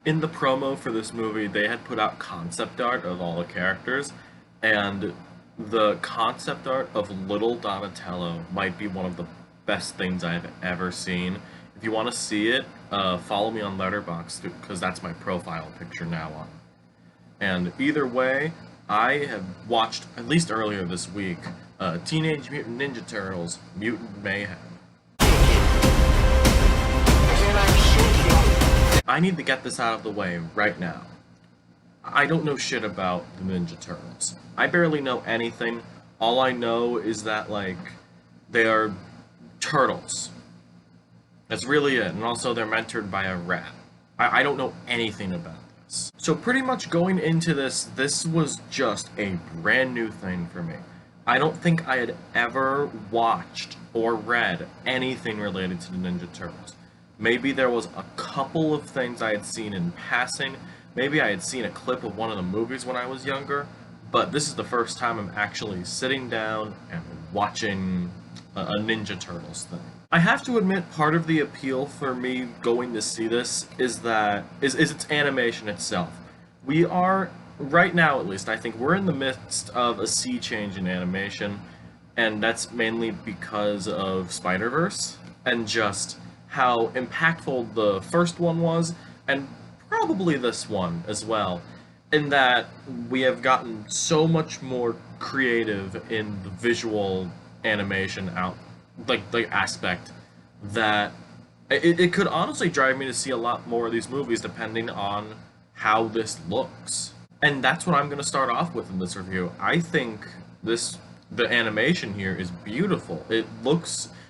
In the promo for this movie, they had put out concept art of all the characters, and the concept art of Little Donatello might be one of the best things I've ever seen. If you want to see it, follow me on Letterboxd because that's my profile picture now on. And either way, I have watched at least earlier this week Teenage Mutant Ninja Turtles: Mutant Mayhem. I need to get this out of the way right now. I don't know shit about the Ninja Turtles. I barely know anything. All I know is that, like, they are turtles. That's really it. And also, they're mentored by a rat. I don't know anything about this. So, pretty much going into this was just a brand new thing for me. I don't think I had ever watched or read anything related to the Ninja Turtles. Maybe there was a couple of things I had seen in passing. Maybe I had seen a clip of one of the movies when I was younger. But this is the first time I'm actually sitting down and watching a Ninja Turtles thing. I have to admit, part of the appeal for me going to see this is its animation itself. We are, right now at least, I think we're in the midst of a sea change in animation, and that's mainly because of Spider-Verse, and just how impactful the first one was, and probably this one as well, in that we have gotten so much more creative in the visual animation aspect that it could honestly drive me to see a lot more of these movies depending on how this looks. And that's what I'm going to start off with in this review. I think the animation here is beautiful.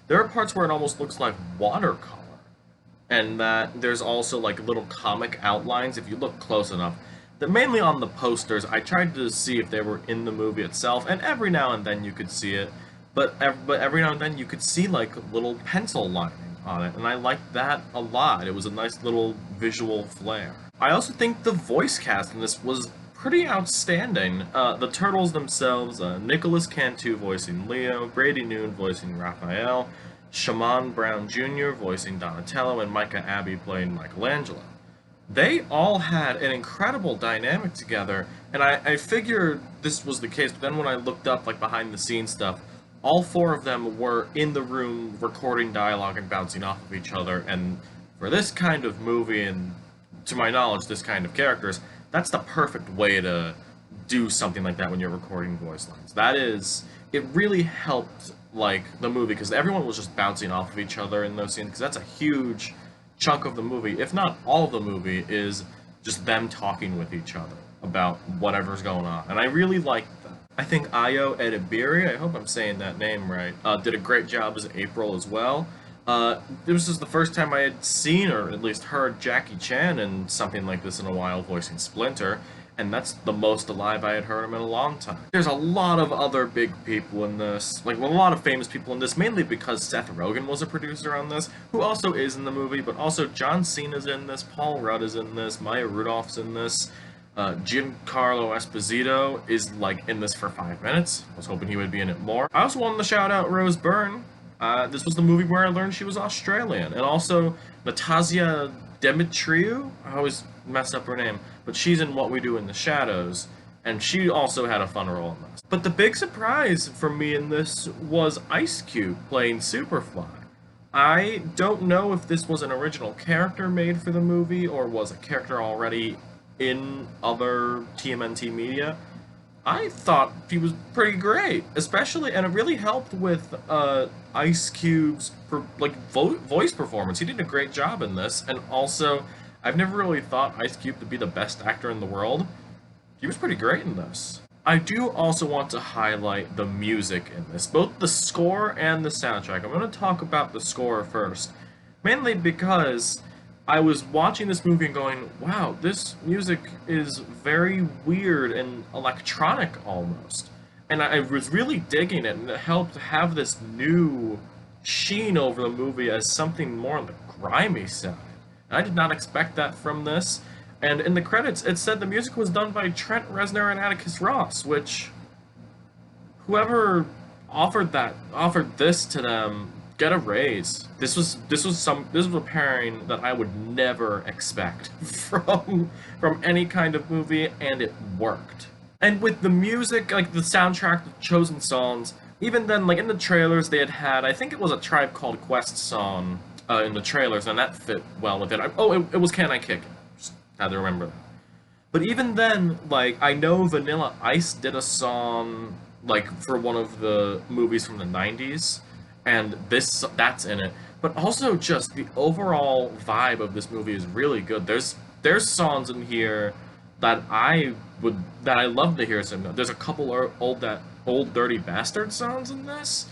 There are parts where it almost looks like watercolor. And that there's also like little comic outlines if you look close enough. That mainly on the posters, I tried to see if they were in the movie itself, and every now and then you could see it. But every now and then you could see like little pencil lining on it, and I liked that a lot. It was a nice little visual flair. I also think the voice cast in this was pretty outstanding. The turtles themselves, Nicolas Cantu voicing Leo, Brady voicing Raphael, Shamon Brown Jr. voicing Donatello, and Micah Abbey playing Michelangelo. They all had an incredible dynamic together, and I figured this was the case, but then when I looked up behind the scenes stuff, all four of them were in the room recording dialogue and bouncing off of each other, and for this kind of movie, and to my knowledge, this kind of characters, that's the perfect way to do something like that when you're recording voice lines. It really helped, the movie, because everyone was just bouncing off of each other in those scenes, because that's a huge chunk of the movie, if not all of the movie, is just them talking with each other about whatever's going on, and I really liked that. I think Edebiri, I hope I'm saying that name right, did a great job as April as well. This was the first time I had seen, or at least heard, Jackie Chan in something like this in a while, voicing Splinter, and that's the most alive I had heard him in a long time. There's a lot of other big people in this, a lot of famous people in this, mainly because Seth Rogen was a producer on this, who also is in the movie, but also John Cena's in this, Paul Rudd is in this, Maya Rudolph's in this, Giancarlo Esposito is in this for 5 minutes. I was hoping he would be in it more. I also wanted to shout out Rose Byrne. This was the movie where I learned she was Australian. And also Natasia Demetriou. I always mess up her name. But she's in What We Do in the Shadows. And she also had a fun role in this. But the big surprise for me in this was Ice Cube playing Superfly. I don't know if this was an original character made for the movie or was a character already in other TMNT media. I thought he was pretty great, especially, and it really helped with Ice Cube's voice performance. He did a great job in this, and also, I've never really thought Ice Cube to be the best actor in the world. He was pretty great in this. I do also want to highlight the music in this, both the score and the soundtrack. I'm going to talk about the score first, mainly because I was watching this movie and going, wow, this music is very weird and electronic almost. And I was really digging it, and it helped have this new sheen over the movie as something more on the grimy side. And I did not expect that from this. And in the credits, it said the music was done by Trent Reznor and Atticus Ross, which whoever offered this to them get a raise. This was a pairing that I would never expect from any kind of movie, and it worked. And with the music, like the soundtrack, the chosen songs, even then, like in the trailers, they had I think it was a Tribe Called Quest song in the trailers, and that fit well with it. It was Can I Kick It? Just had to remember that. But even then, like, I know Vanilla Ice did a song, like, for one of the movies from the 90s, and that's in it. But also just the overall vibe of this movie is really good. There's songs in here that I love to hear some. There's a couple old Dirty Bastard songs in this.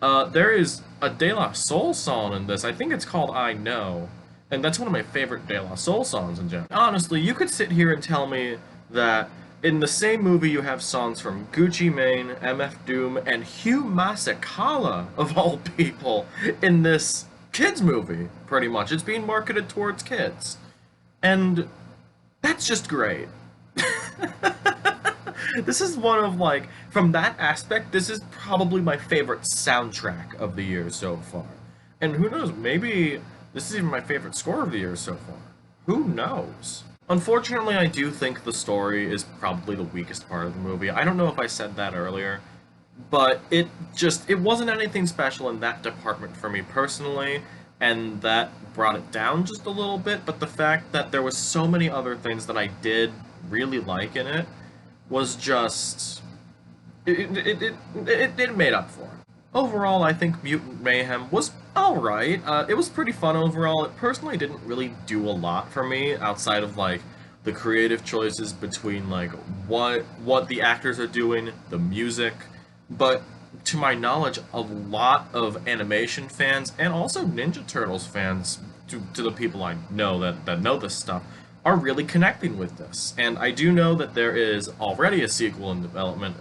There is a De La Soul song in this. I think it's called I Know. And that's one of my favorite De La Soul songs in general. Honestly, you could sit here and tell me that in the same movie you have songs from Gucci Mane, MF Doom, and Hugh Masekela, of all people, in this kids movie, pretty much. It's being marketed towards kids. And that's just great. This is one of, like, from that aspect, this is probably my favorite soundtrack of the year so far. And who knows, maybe this is even my favorite score of the year so far. Who knows? Unfortunately, I do think the story is probably the weakest part of the movie. I don't know if I said that earlier, but it wasn't anything special in that department for me personally, and that brought it down just a little bit, but the fact that there was so many other things that I did really like in it was just... it made up for it. Overall, I think Mutant Mayhem was alright. It was pretty fun overall. It personally didn't really do a lot for me, outside of, like, the creative choices between, like, what the actors are doing, the music, but to my knowledge, a lot of animation fans, and also Ninja Turtles fans, to the people I know that know this stuff, are really connecting with this. And I do know that there is already a sequel in development,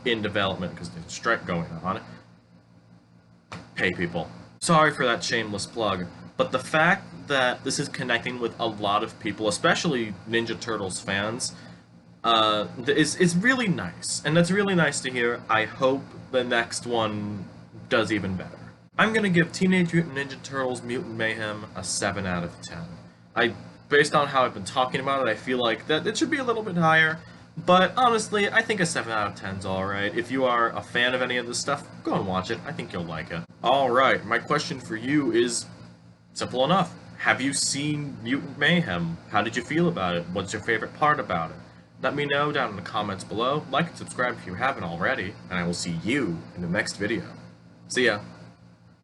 in development because there's a strike going on. Pay people. Sorry for that shameless plug, but the fact that this is connecting with a lot of people, especially Ninja Turtles fans, is really nice, and that's really nice to hear. I hope the next one does even better. I'm gonna give Teenage Mutant Ninja Turtles Mutant Mayhem a 7 out of 10. Based on how I've been talking about it, I feel like that it should be a little bit higher, but honestly, I think a 7 out of 10 is alright. If you are a fan of any of this stuff, go and watch it. I think you'll like it. Alright, my question for you is simple enough. Have you seen Mutant Mayhem? How did you feel about it? What's your favorite part about it? Let me know down in the comments below. Like and subscribe if you haven't already, and I will see you in the next video. See ya.